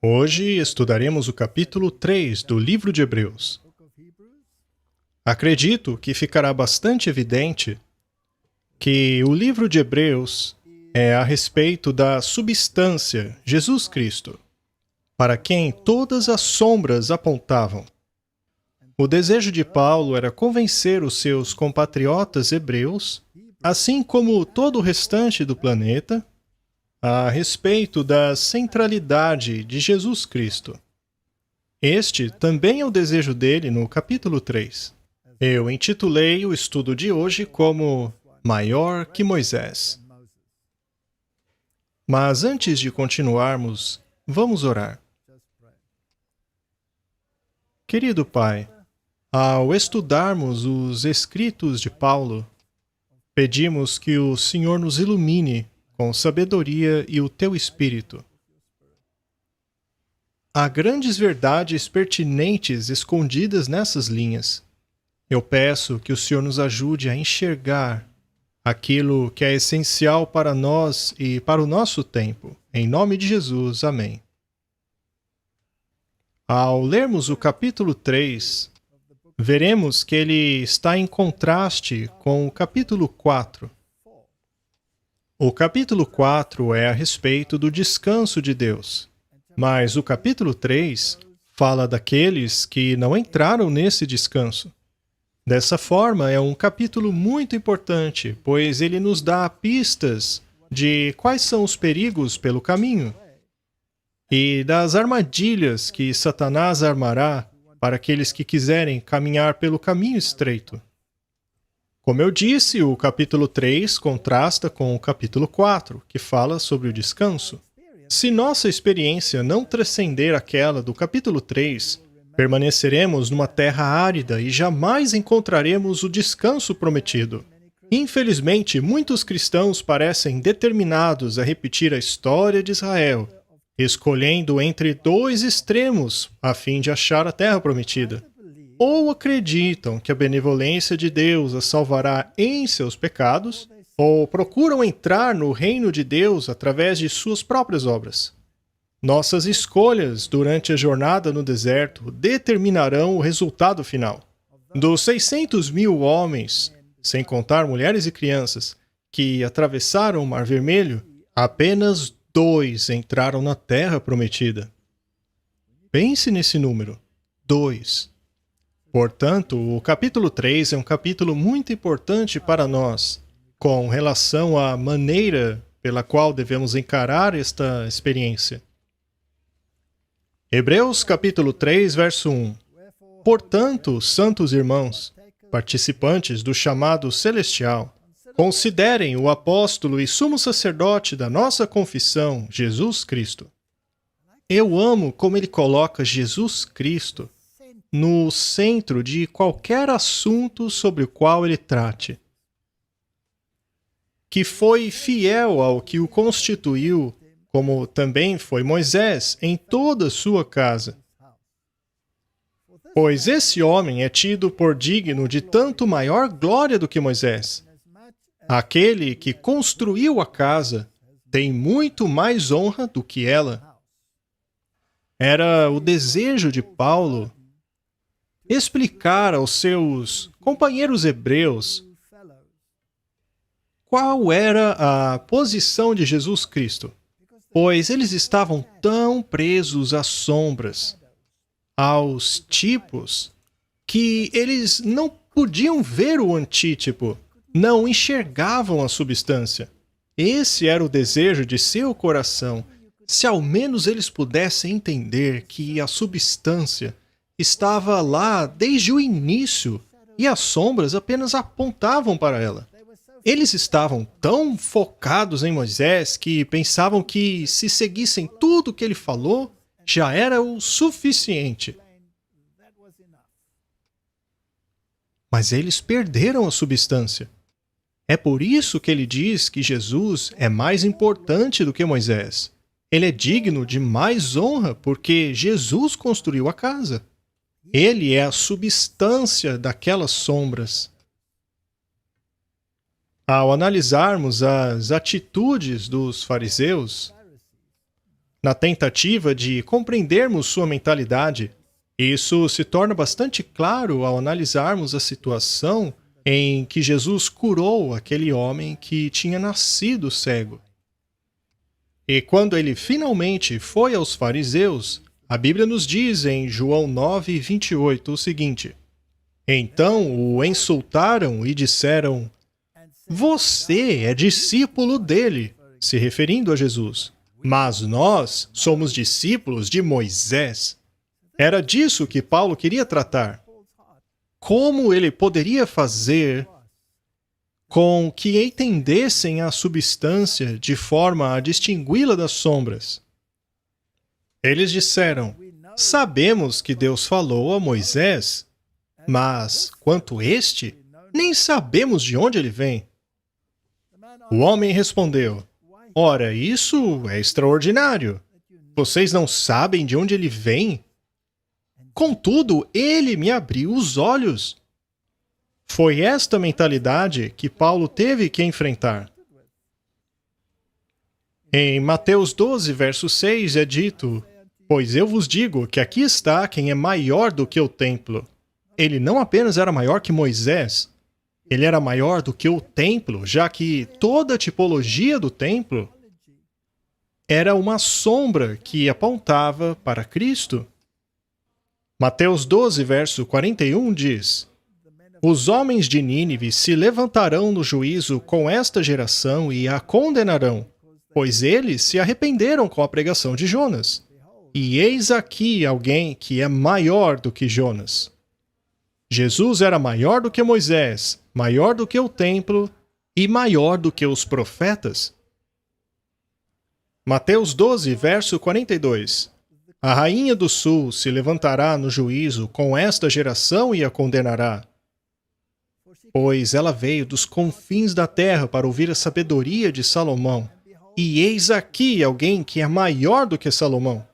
Hoje estudaremos o capítulo 3 do livro de Hebreus. Acredito que ficará bastante evidente que o livro de Hebreus é a respeito da substância, Jesus Cristo, para quem todas as sombras apontavam. O desejo de Paulo era convencer os seus compatriotas hebreus, assim como todo o restante do planeta, a respeito da centralidade de Jesus Cristo. Este também é o desejo dele no capítulo 3. Eu intitulei o estudo de hoje como Maior que Moisés. Mas antes de continuarmos, vamos orar. Querido Pai, ao estudarmos os escritos de Paulo, pedimos que o Senhor nos ilumine com sabedoria e o Teu Espírito. Há grandes verdades pertinentes escondidas nessas linhas. Eu peço que o Senhor nos ajude a enxergar aquilo que é essencial para nós e para o nosso tempo. Em nome de Jesus, amém. Ao lermos o capítulo 3, veremos que ele está em contraste com o capítulo 4. O capítulo 4 é a respeito do descanso de Deus, mas o capítulo 3 fala daqueles que não entraram nesse descanso. Dessa forma, é um capítulo muito importante, pois ele nos dá pistas de quais são os perigos pelo caminho e das armadilhas que Satanás armará para aqueles que quiserem caminhar pelo caminho estreito. Como eu disse, o capítulo 3 contrasta com o capítulo 4, que fala sobre o descanso. Se nossa experiência não transcender aquela do capítulo 3, permaneceremos numa terra árida e jamais encontraremos o descanso prometido. Infelizmente, muitos cristãos parecem determinados a repetir a história de Israel, escolhendo entre dois extremos a fim de achar a terra prometida. Ou acreditam que a benevolência de Deus as salvará em seus pecados, ou procuram entrar no reino de Deus através de suas próprias obras. Nossas escolhas durante a jornada no deserto determinarão o resultado final. Dos 600.000 homens, sem contar mulheres e crianças, que atravessaram o Mar Vermelho, apenas 2 entraram na terra prometida. Pense nesse número, 2. Portanto, o capítulo 3 é um capítulo muito importante para nós, com relação à maneira pela qual devemos encarar esta experiência. Hebreus capítulo 3, verso 1. Portanto, santos irmãos, participantes do chamado celestial, considerem o apóstolo e sumo sacerdote da nossa confissão, Jesus Cristo. Eu amo como ele coloca Jesus Cristo no centro de qualquer assunto sobre o qual ele trate. Que foi fiel ao que o constituiu, como também foi Moisés em toda a sua casa. Pois esse homem é tido por digno de tanto maior glória do que Moisés. Aquele que construiu a casa tem muito mais honra do que ela. Era o desejo de Paulo explicar aos seus companheiros hebreus qual era a posição de Jesus Cristo? Pois eles estavam tão presos às sombras, aos tipos, que eles não podiam ver o antítipo, não enxergavam a substância. Esse era o desejo de seu coração. Se ao menos eles pudessem entender que a substância estava lá desde o início e as sombras apenas apontavam para ela. Eles estavam tão focados em Moisés que pensavam que se seguissem tudo o que ele falou, já era o suficiente. Mas eles perderam a substância. É por isso que ele diz que Jesus é mais importante do que Moisés. Ele é digno de mais honra porque Jesus construiu a casa. Ele é a substância daquelas sombras. Ao analisarmos as atitudes dos fariseus, na tentativa de compreendermos sua mentalidade, isso se torna bastante claro ao analisarmos a situação em que Jesus curou aquele homem que tinha nascido cego. E quando ele finalmente foi aos fariseus, a Bíblia nos diz em João 9:28 o seguinte: Então o insultaram e disseram: Você é discípulo dele, se referindo a Jesus. Mas nós somos discípulos de Moisés. Era disso que Paulo queria tratar. Como ele poderia fazer com que entendessem a substância de forma a distingui-la das sombras? Eles disseram: Sabemos que Deus falou a Moisés, mas quanto este, nem sabemos de onde ele vem. O homem respondeu: Ora, isso é extraordinário. Vocês não sabem de onde ele vem? Contudo, ele me abriu os olhos. Foi esta mentalidade que Paulo teve que enfrentar. Em Mateus 12, verso 6, é dito: Pois eu vos digo que aqui está quem é maior do que o templo. Ele não apenas era maior que Moisés, ele era maior do que o templo, já que toda a tipologia do templo era uma sombra que apontava para Cristo. Mateus 12, verso 41 diz: Os homens de Nínive se levantarão no juízo com esta geração e a condenarão, pois eles se arrependeram com a pregação de Jonas. E eis aqui alguém que é maior do que Jonas. Jesus era maior do que Moisés, maior do que o templo e maior do que os profetas. Mateus 12, verso 42. A rainha do sul se levantará no juízo com esta geração e a condenará. Pois ela veio dos confins da terra para ouvir a sabedoria de Salomão. E eis aqui alguém que é maior do que Salomão.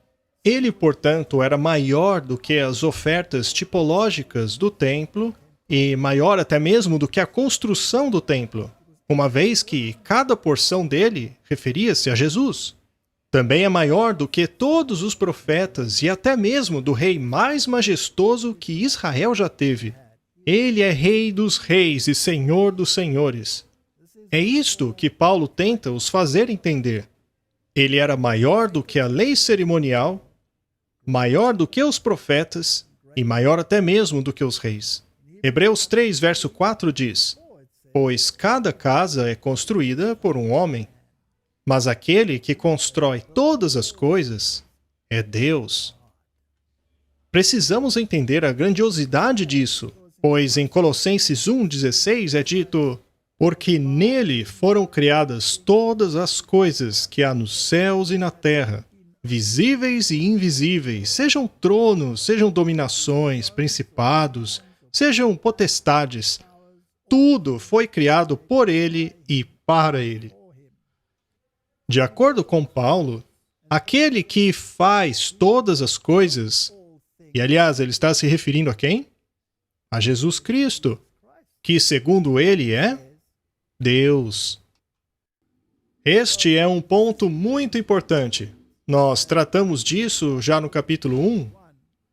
Ele, portanto, era maior do que as ofertas tipológicas do templo e maior até mesmo do que a construção do templo, uma vez que cada porção dele referia-se a Jesus. Também é maior do que todos os profetas e até mesmo do rei mais majestoso que Israel já teve. Ele é Rei dos reis e Senhor dos senhores. É isto que Paulo tenta os fazer entender. Ele era maior do que a lei cerimonial, maior do que os profetas e maior até mesmo do que os reis. Hebreus 3, verso 4 diz: Pois cada casa é construída por um homem, mas aquele que constrói todas as coisas é Deus. Precisamos entender a grandiosidade disso, pois em Colossenses 1,16 é dito: Porque nele foram criadas todas as coisas que há nos céus e na terra, visíveis e invisíveis, sejam tronos, sejam dominações, principados, sejam potestades. Tudo foi criado por ele e para ele. De acordo com Paulo, aquele que faz todas as coisas, e aliás, ele está se referindo a quem? A Jesus Cristo, que segundo ele é Deus. Este é um ponto muito importante. Nós tratamos disso já no capítulo 1,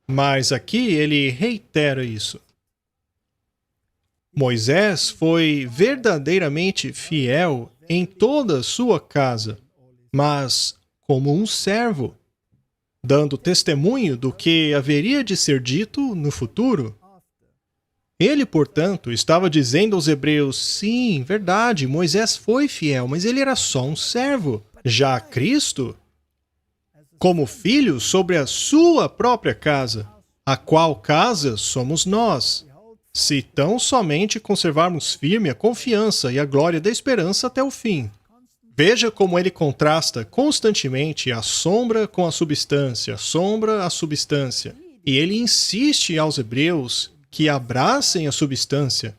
mas aqui ele reitera isso. Moisés foi verdadeiramente fiel em toda a sua casa, mas como um servo, dando testemunho do que haveria de ser dito no futuro. Ele, portanto, estava dizendo aos hebreus: sim, verdade, Moisés foi fiel, mas ele era só um servo. Já Cristo, como filho sobre a sua própria casa, a qual casa somos nós, se tão somente conservarmos firme a confiança e a glória da esperança até o fim. Veja como ele contrasta constantemente a sombra com a substância, a sombra a substância. E ele insiste aos hebreus que abracem a substância.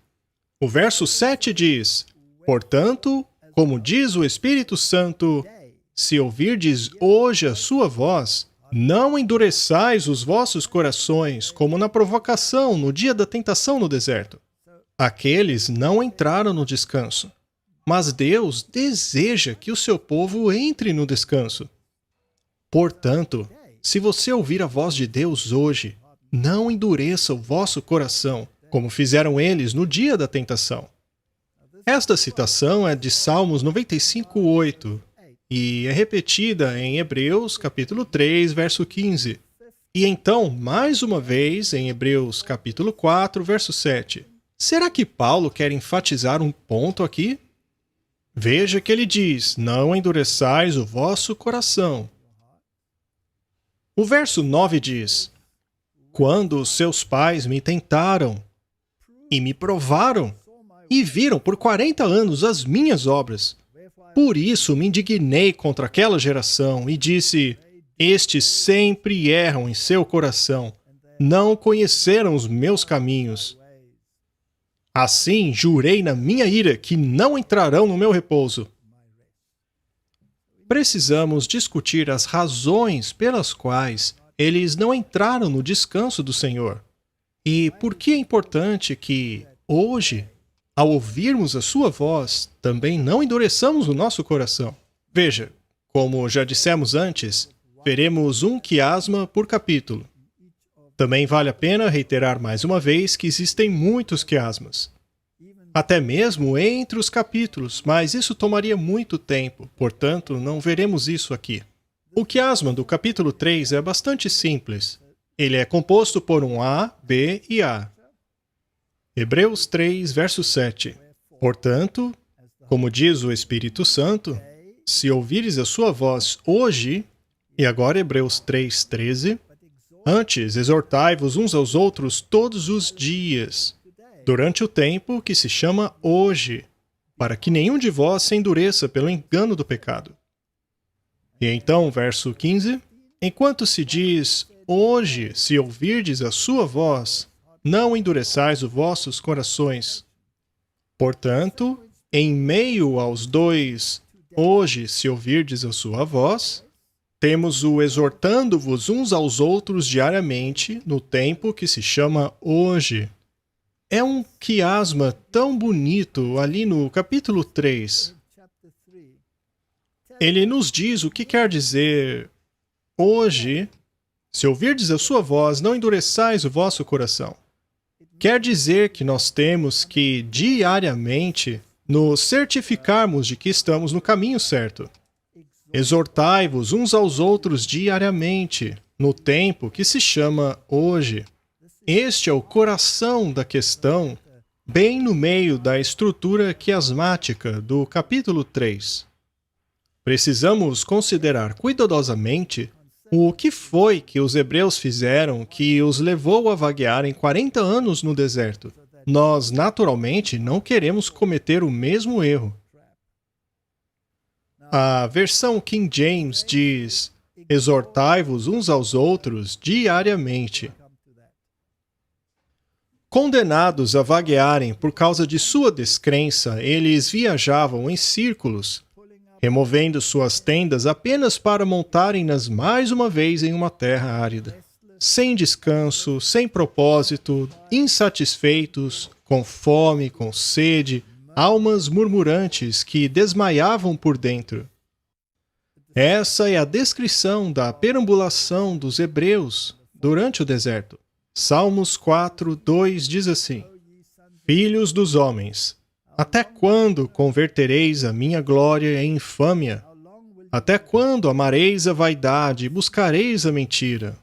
O verso 7 diz: portanto, como diz o Espírito Santo, se ouvirdes hoje a sua voz, não endureçais os vossos corações, como na provocação, no dia da tentação no deserto. Aqueles não entraram no descanso. Mas Deus deseja que o seu povo entre no descanso. Portanto, se você ouvir a voz de Deus hoje, não endureça o vosso coração, como fizeram eles no dia da tentação. Esta citação é de Salmos 95:8 e é repetida em Hebreus capítulo 3, verso 15. E então, mais uma vez, em Hebreus capítulo 4, verso 7. Será que Paulo quer enfatizar um ponto aqui? Veja que ele diz: não endureçais o vosso coração. O verso 9 diz: quando seus pais me tentaram e me provaram e viram por 40 anos as minhas obras, por isso me indignei contra aquela geração e disse: estes sempre erram em seu coração, não conheceram os meus caminhos. Assim jurei na minha ira que não entrarão no meu repouso. Precisamos discutir as razões pelas quais eles não entraram no descanso do Senhor. E por que é importante que, hoje, ao ouvirmos a sua voz, também não endureçamos o nosso coração. Veja, como já dissemos antes, veremos um quiasma por capítulo. Também vale a pena reiterar mais uma vez que existem muitos quiasmas. Até mesmo entre os capítulos, mas isso tomaria muito tempo, portanto, não veremos isso aqui. O quiasma do capítulo 3 é bastante simples. Ele é composto por um A, B e A. Hebreus 3, verso 7. Portanto, como diz o Espírito Santo, se ouvires a sua voz hoje, e agora Hebreus 3, 13, antes exortai-vos uns aos outros todos os dias, durante o tempo que se chama hoje, para que nenhum de vós se endureça pelo engano do pecado. E então, verso 15, enquanto se diz, hoje, se ouvirdes a sua voz, não endureçais os vossos corações. Portanto, em meio aos dois, hoje, se ouvirdes a sua voz, temos o exortando-vos uns aos outros diariamente no tempo que se chama hoje. É um quiasma tão bonito ali no capítulo 3. Ele nos diz o que quer dizer hoje, se ouvirdes a sua voz, não endureçais o vosso coração. Quer dizer que nós temos que, diariamente, nos certificarmos de que estamos no caminho certo. Exortai-vos uns aos outros diariamente, no tempo que se chama hoje. Este é o coração da questão, bem no meio da estrutura quiasmática do capítulo 3. Precisamos considerar cuidadosamente o que foi que os hebreus fizeram que os levou a vaguearem 40 anos no deserto. Nós, naturalmente, não queremos cometer o mesmo erro. A versão King James diz: exortai-vos uns aos outros diariamente. Condenados a vaguearem por causa de sua descrença, eles viajavam em círculos, removendo suas tendas apenas para montarem-nas mais uma vez em uma terra árida. Sem descanso, sem propósito, insatisfeitos, com fome, com sede, almas murmurantes que desmaiavam por dentro. Essa é a descrição da perambulação dos hebreus durante o deserto. Salmos 4, 2 diz assim: Filhos dos homens, até quando convertereis a minha glória em infâmia? Até quando amareis a vaidade e buscareis a mentira?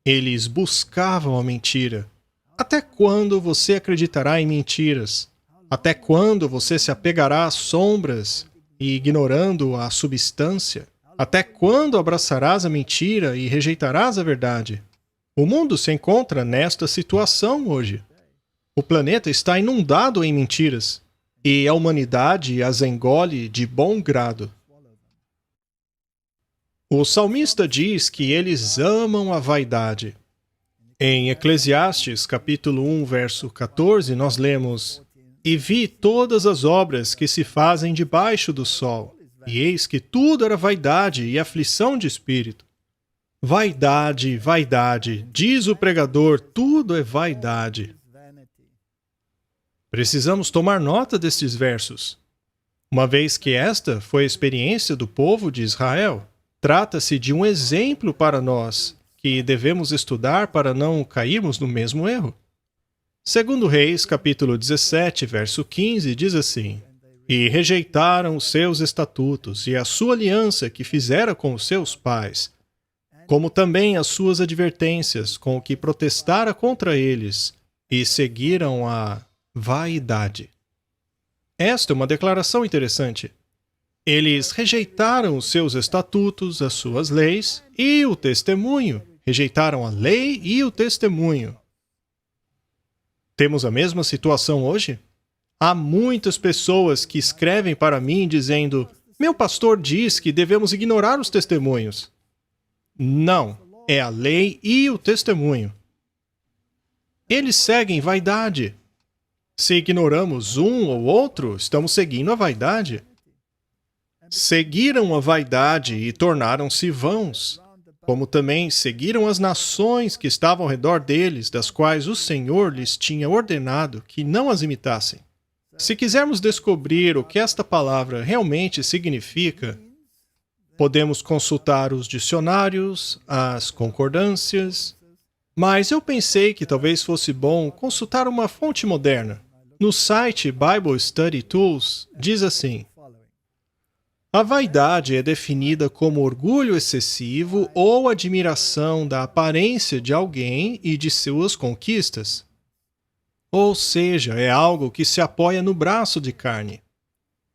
Eles buscavam a mentira. Até quando você acreditará em mentiras? Até quando você se apegará às sombras e ignorando a substância? Até quando abraçarás a mentira e rejeitarás a verdade? O mundo se encontra nesta situação hoje. O planeta está inundado em mentiras, e a humanidade as engole de bom grado. O salmista diz que eles amam a vaidade. Em Eclesiastes, capítulo 1, verso 14, nós lemos: E vi todas as obras que se fazem debaixo do sol, e eis que tudo era vaidade e aflição de espírito. Vaidade, vaidade, diz o pregador, tudo é vaidade. Precisamos tomar nota destes versos. Uma vez que esta foi a experiência do povo de Israel, trata-se de um exemplo para nós, que devemos estudar para não cairmos no mesmo erro. Segundo Reis, capítulo 17, verso 15, diz assim: E rejeitaram os seus estatutos e a sua aliança que fizera com os seus pais, como também as suas advertências com o que protestara contra eles, e seguiram a vaidade. Esta é uma declaração interessante. Eles rejeitaram os seus estatutos, as suas leis e o testemunho. Rejeitaram a lei e o testemunho. Temos a mesma situação hoje? Há muitas pessoas que escrevem para mim dizendo: meu pastor diz que devemos ignorar os testemunhos. Não, é a lei e o testemunho. Eles seguem vaidade. Se ignoramos um ou outro, estamos seguindo a vaidade. Seguiram a vaidade e tornaram-se vãos, como também seguiram as nações que estavam ao redor deles, das quais o Senhor lhes tinha ordenado que não as imitassem. Se quisermos descobrir o que esta palavra realmente significa, podemos consultar os dicionários, as concordâncias, mas eu pensei que talvez fosse bom consultar uma fonte moderna. No site Bible Study Tools, diz assim: a vaidade é definida como orgulho excessivo ou admiração da aparência de alguém e de suas conquistas. Ou seja, é algo que se apoia no braço de carne.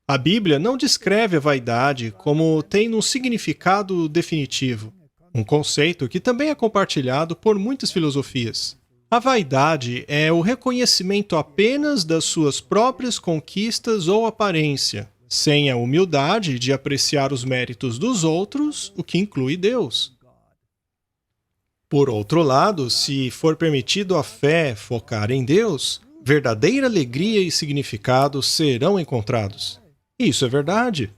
A Bíblia não descreve a vaidade como tendo um significado definitivo, um conceito que também é compartilhado por muitas filosofias. A vaidade é o reconhecimento apenas das suas próprias conquistas ou aparência, sem a humildade de apreciar os méritos dos outros, o que inclui Deus. Por outro lado, se for permitido à fé focar em Deus, verdadeira alegria e significado serão encontrados. Isso é verdade.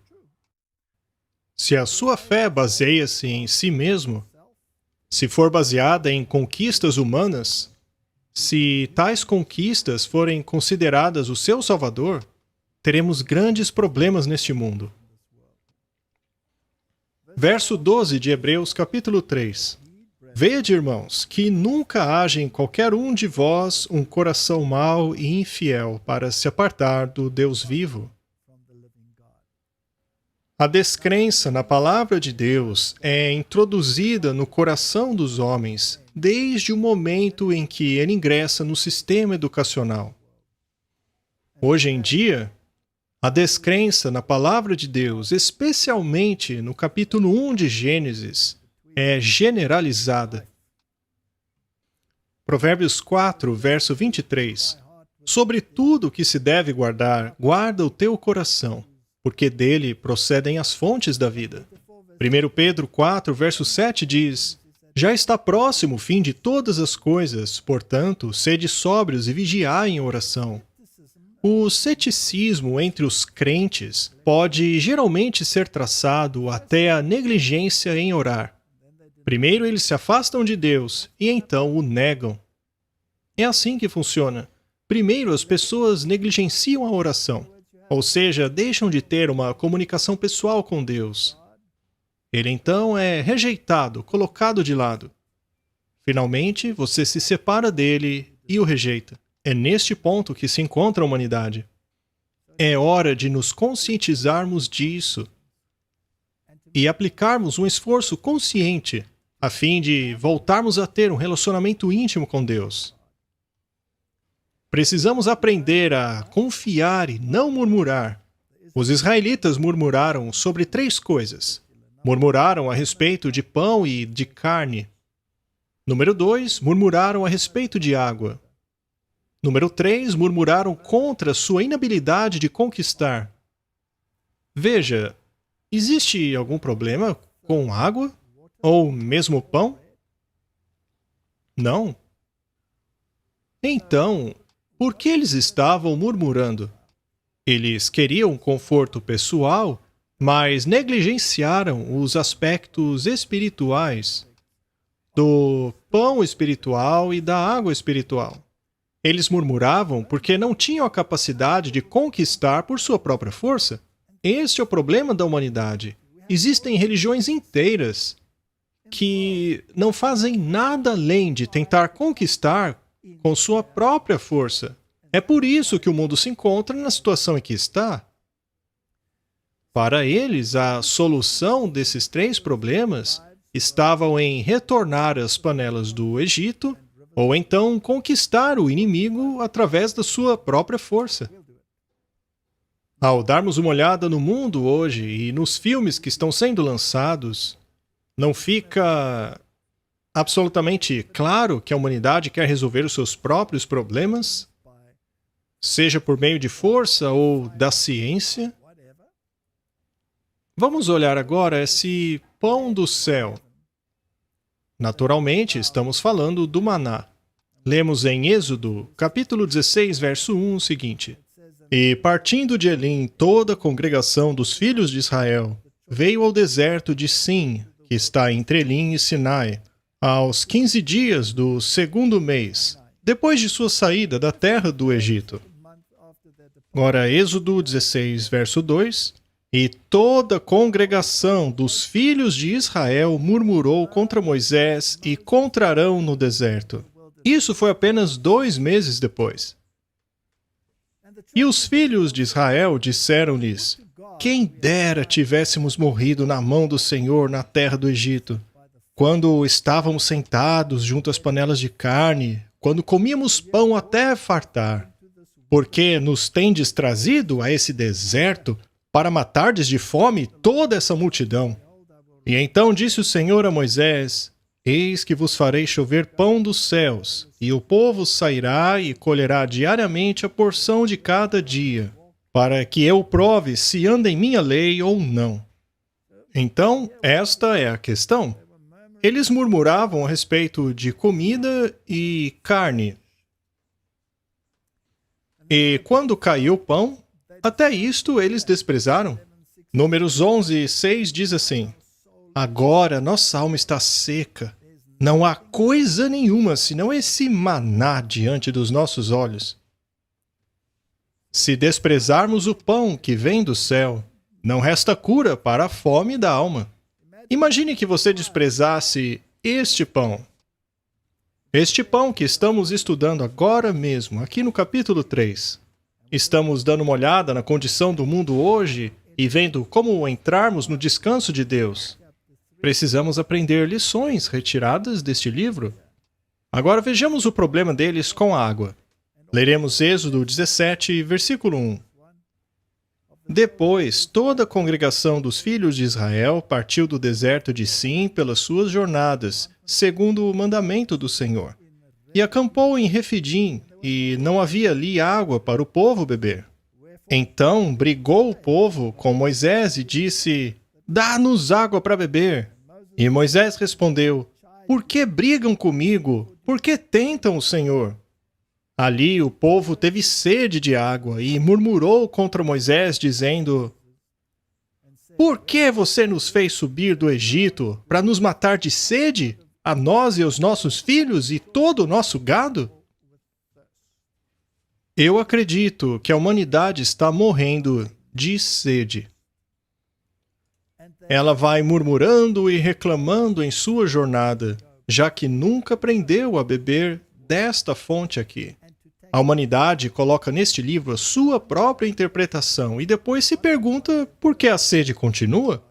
Se a sua fé baseia-se em si mesmo, se for baseada em conquistas humanas, se tais conquistas forem consideradas o seu salvador, teremos grandes problemas neste mundo. Verso 12 de Hebreus, capítulo 3. Vede, irmãos, que nunca haja em qualquer um de vós um coração mau e infiel para se apartar do Deus vivo. A descrença na palavra de Deus é introduzida no coração dos homens desde o momento em que ele ingressa no sistema educacional. Hoje em dia, a descrença na palavra de Deus, especialmente no capítulo 1 de Gênesis, é generalizada. Provérbios 4, verso 23. Sobre tudo que se deve guardar, guarda o teu coração, porque dele procedem as fontes da vida. 1 Pedro 4, verso 7 diz: já está próximo o fim de todas as coisas, portanto, sede sóbrios e vigiai em oração. O ceticismo entre os crentes pode geralmente ser traçado até a negligência em orar. Primeiro eles se afastam de Deus e então o negam. É assim que funciona. Primeiro as pessoas negligenciam a oração, ou seja, deixam de ter uma comunicação pessoal com Deus. Ele então é rejeitado, colocado de lado. Finalmente, você se separa dele e o rejeita. É neste ponto que se encontra a humanidade. É hora de nos conscientizarmos disso e aplicarmos um esforço consciente a fim de voltarmos a ter um relacionamento íntimo com Deus. Precisamos aprender a confiar e não murmurar. Os israelitas murmuraram sobre 3 coisas. Murmuraram a respeito de pão e de carne. Número 2, murmuraram a respeito de água. Número 3, murmuraram contra sua inabilidade de conquistar. Veja, existe algum problema com água? Ou mesmo pão? Não. Então, por que eles estavam murmurando? Eles queriam conforto pessoal, mas negligenciaram os aspectos espirituais do pão espiritual e da água espiritual. Eles murmuravam porque não tinham a capacidade de conquistar por sua própria força. Este é o problema da humanidade. Existem religiões inteiras que não fazem nada além de tentar conquistar com sua própria força. É por isso que o mundo se encontra na situação em que está. Para eles, a solução desses 3 problemas estavam em retornar às panelas do Egito ou então conquistar o inimigo através da sua própria força. Ao darmos uma olhada no mundo hoje e nos filmes que estão sendo lançados, não fica absolutamente claro que a humanidade quer resolver os seus próprios problemas, seja por meio de força ou da ciência? Vamos olhar agora esse pão do céu. Naturalmente, estamos falando do maná. Lemos em Êxodo, capítulo 16, verso 1, o seguinte: E partindo de Elim, toda a congregação dos filhos de Israel veio ao deserto de Sim, que está entre Elim e Sinai, aos 15 dias do 2º mês, depois de sua saída da terra do Egito. Ora, Êxodo 16, verso 2: E toda a congregação dos filhos de Israel murmurou contra Moisés e contra Arão no deserto. Isso foi apenas 2 meses depois. E os filhos de Israel disseram-lhes: Quem dera tivéssemos morrido na mão do Senhor na terra do Egito, quando estávamos sentados junto às panelas de carne, quando comíamos pão até fartar. Porque nos tendes trazido a esse deserto para matardes de fome toda essa multidão. E então disse o Senhor a Moisés: Eis que vos farei chover pão dos céus, e o povo sairá e colherá diariamente a porção de cada dia, para que eu prove se anda em minha lei ou não. Então, esta é a questão. Eles murmuravam a respeito de comida e carne. E quando caiu o pão, até isto eles desprezaram. Números 11, 6 diz assim: Agora nossa alma está seca. Não há coisa nenhuma senão esse maná diante dos nossos olhos. Se desprezarmos o pão que vem do céu, não resta cura para a fome da alma. Imagine que você desprezasse este pão. Este pão que estamos estudando agora mesmo, aqui no capítulo 3. Estamos dando uma olhada na condição do mundo hoje e vendo como entrarmos no descanso de Deus. Precisamos aprender lições retiradas deste livro. Agora vejamos o problema deles com a água. Leremos Êxodo 17, versículo 1. Depois, toda a congregação dos filhos de Israel partiu do deserto de Sim pelas suas jornadas, segundo o mandamento do Senhor, e acampou em Refidim, e não havia ali água para o povo beber. Então brigou o povo com Moisés e disse: Dá-nos água para beber. E Moisés respondeu: Por que brigam comigo? Por que tentam o Senhor? Ali o povo teve sede de água e murmurou contra Moisés, dizendo: Por que você nos fez subir do Egito para nos matar de sede, a nós e aos nossos filhos e todo o nosso gado? Eu acredito que a humanidade está morrendo de sede. Ela vai murmurando e reclamando em sua jornada, já que nunca aprendeu a beber desta fonte aqui. A humanidade coloca neste livro a sua própria interpretação e depois se pergunta por que a sede continua.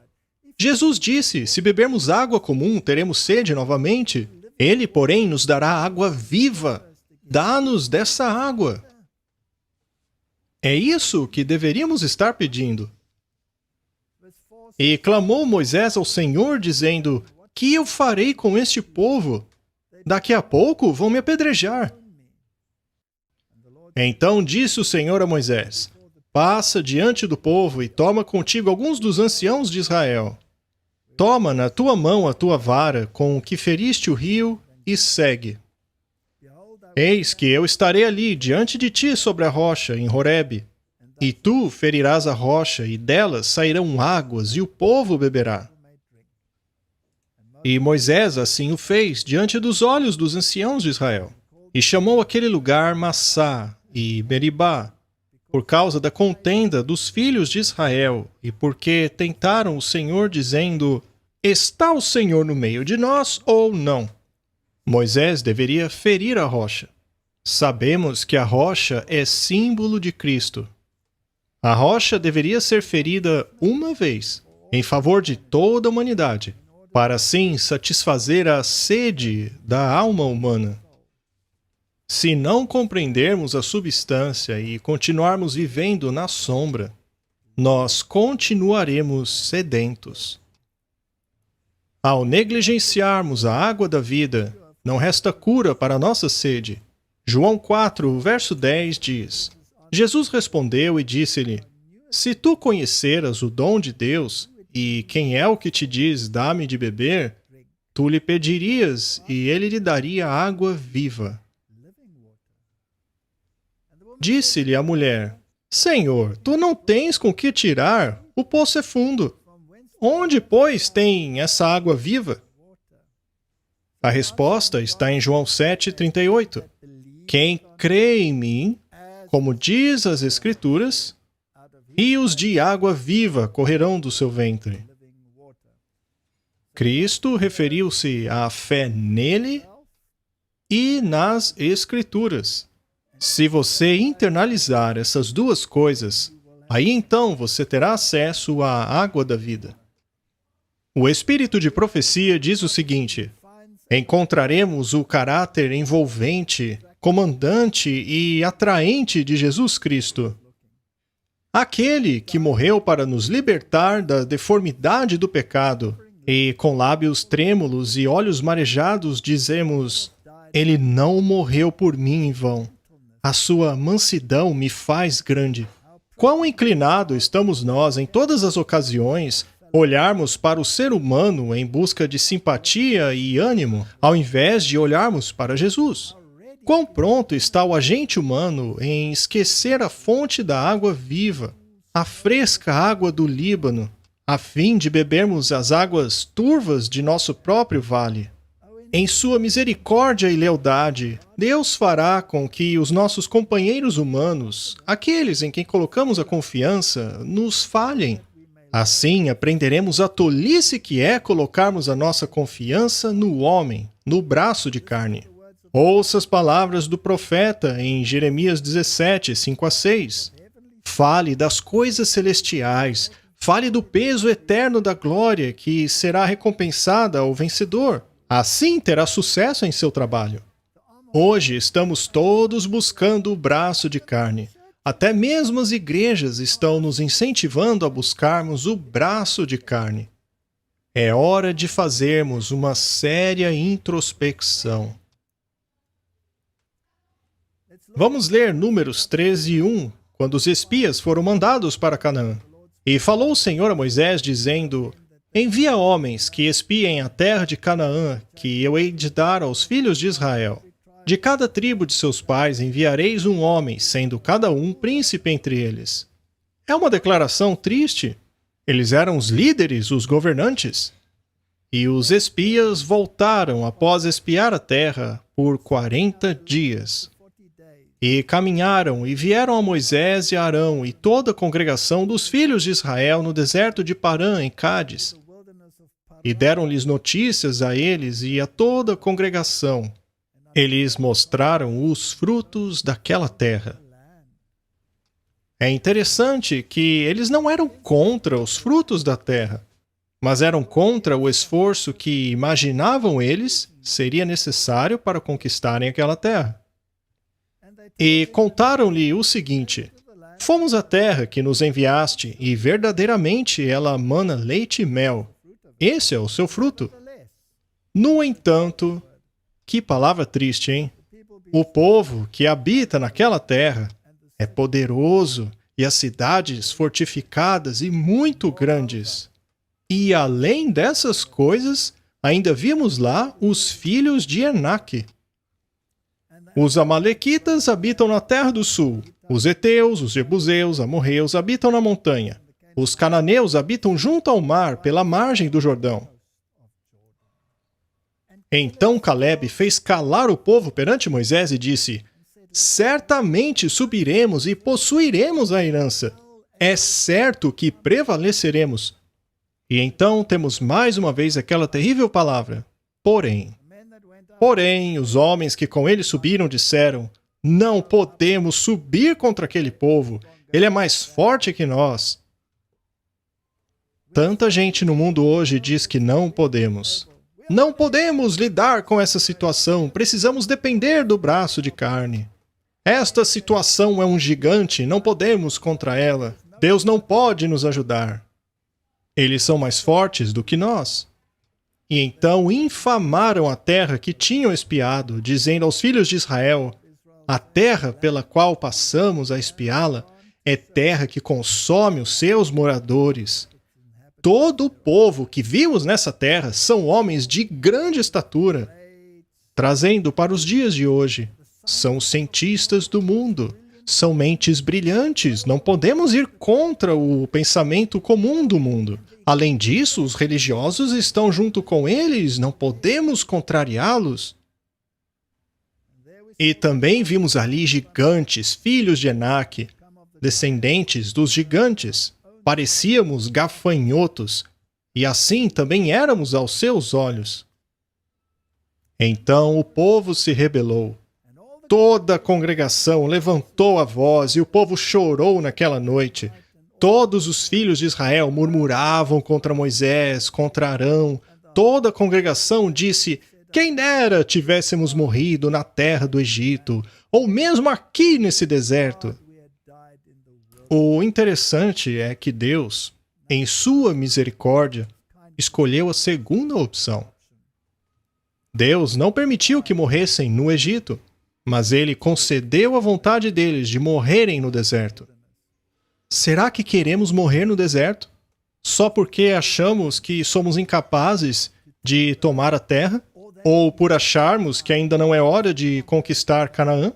Jesus disse: se bebermos água comum, teremos sede novamente. Ele, porém, nos dará água viva. Dá-nos dessa água. É isso que deveríamos estar pedindo. E clamou Moisés ao Senhor, dizendo: que eu farei com este povo? Daqui a pouco vão me apedrejar. Então disse o Senhor a Moisés: passa diante do povo e toma contigo alguns dos anciãos de Israel. Toma na tua mão a tua vara com que feriste o rio e segue. Eis que eu estarei ali diante de ti sobre a rocha, em Horebe. E tu ferirás a rocha, e delas sairão águas, e o povo beberá. E Moisés assim o fez diante dos olhos dos anciãos de Israel. E chamou aquele lugar Massá e Meribá, por causa da contenda dos filhos de Israel, e porque tentaram o Senhor, dizendo: está o Senhor no meio de nós ou não? Moisés deveria ferir a rocha. Sabemos que a rocha é símbolo de Cristo. A rocha deveria ser ferida uma vez, em favor de toda a humanidade, para assim satisfazer a sede da alma humana. Se não compreendermos a substância e continuarmos vivendo na sombra, nós continuaremos sedentos. Ao negligenciarmos a água da vida, não resta cura para a nossa sede. João 4, verso 10 diz: Jesus respondeu e disse-lhe: se tu conheceras o dom de Deus, e quem é o que te diz, dá-me de beber, tu lhe pedirias, e ele lhe daria água viva. Disse-lhe a mulher: Senhor, tu não tens com que tirar, o poço é fundo. Onde, pois, tem essa água viva? A resposta está em João 7,38. Quem crê em mim, como diz as Escrituras, rios de água viva correrão do seu ventre. Cristo referiu-se à fé nele e nas Escrituras. Se você internalizar essas duas coisas, aí então você terá acesso à água da vida. O Espírito de Profecia diz o seguinte: encontraremos o caráter envolvente, comandante e atraente de Jesus Cristo. Aquele que morreu para nos libertar da deformidade do pecado, e com lábios trêmulos e olhos marejados dizemos: ele não morreu por mim em vão. A sua mansidão me faz grande. Quão inclinado estamos nós, em todas as ocasiões, olharmos para o ser humano em busca de simpatia e ânimo, ao invés de olharmos para Jesus. Quão pronto está o agente humano em esquecer a fonte da água viva, a fresca água do Líbano, a fim de bebermos as águas turvas de nosso próprio vale. Em sua misericórdia e lealdade, Deus fará com que os nossos companheiros humanos, aqueles em quem colocamos a confiança, nos falhem. Assim, aprenderemos a tolice que é colocarmos a nossa confiança no homem, no braço de carne. Ouça as palavras do profeta em Jeremias 17, 5-6. Fale das coisas celestiais, fale do peso eterno da glória que será recompensada ao vencedor. Assim terá sucesso em seu trabalho. Hoje estamos todos buscando o braço de carne. Até mesmo as igrejas estão nos incentivando a buscarmos o braço de carne. É hora de fazermos uma séria introspecção. Vamos ler Números 13:1, quando os espias foram mandados para Canaã. E falou o Senhor a Moisés, dizendo: envia homens que espiem a terra de Canaã, que eu hei de dar aos filhos de Israel. De cada tribo de seus pais enviareis um homem, sendo cada um príncipe entre eles. É uma declaração triste. Eles eram os líderes, os governantes. E os espias voltaram após espiar a terra por 40 dias. E caminharam e vieram a Moisés e a Arão e toda a congregação dos filhos de Israel no deserto de Parã, em Cádiz. E deram-lhes notícias a eles e a toda a congregação. Eles mostraram os frutos daquela terra. É interessante que eles não eram contra os frutos da terra, mas eram contra o esforço que imaginavam eles seria necessário para conquistarem aquela terra. E contaram-lhe o seguinte: fomos à terra que nos enviaste, e verdadeiramente ela mana leite e mel. Esse é o seu fruto. No entanto, que palavra triste, hein? O povo que habita naquela terra é poderoso, e as cidades fortificadas e muito grandes. E além dessas coisas, ainda vimos lá os filhos de Enaque. Os amalequitas habitam na terra do sul. Os heteus, os jebuseus, amorreus habitam na montanha. Os cananeus habitam junto ao mar, pela margem do Jordão. Então Caleb fez calar o povo perante Moisés e disse: certamente subiremos e possuiremos a herança. É certo que prevaleceremos. E então temos mais uma vez aquela terrível palavra: porém. Porém, os homens que com ele subiram disseram: não podemos subir contra aquele povo. Ele é mais forte que nós. Tanta gente no mundo hoje diz que não podemos. Não podemos lidar com essa situação. Precisamos depender do braço de carne. Esta situação é um gigante, não podemos contra ela. Deus não pode nos ajudar. Eles são mais fortes do que nós. E então infamaram a terra que tinham espiado, dizendo aos filhos de Israel: a terra pela qual passamos a espiá-la é terra que consome os seus moradores. Todo o povo que vimos nessa terra são homens de grande estatura. Trazendo para os dias de hoje, são os cientistas do mundo. São mentes brilhantes, não podemos ir contra o pensamento comum do mundo. Além disso, os religiosos estão junto com eles, não podemos contrariá-los. E também vimos ali gigantes, filhos de Enaque, descendentes dos gigantes. Parecíamos gafanhotos, e assim também éramos aos seus olhos. Então o povo se rebelou. Toda a congregação levantou a voz, e o povo chorou naquela noite. Todos os filhos de Israel murmuravam contra Moisés, contra Arão. Toda a congregação disse: quem dera tivéssemos morrido na terra do Egito, ou mesmo aqui nesse deserto. O interessante é que Deus, em sua misericórdia, escolheu a segunda opção. Deus não permitiu que morressem no Egito, mas ele concedeu a vontade deles de morrerem no deserto. Será que queremos morrer no deserto? Só porque achamos que somos incapazes de tomar a terra? Ou por acharmos que ainda não é hora de conquistar Canaã?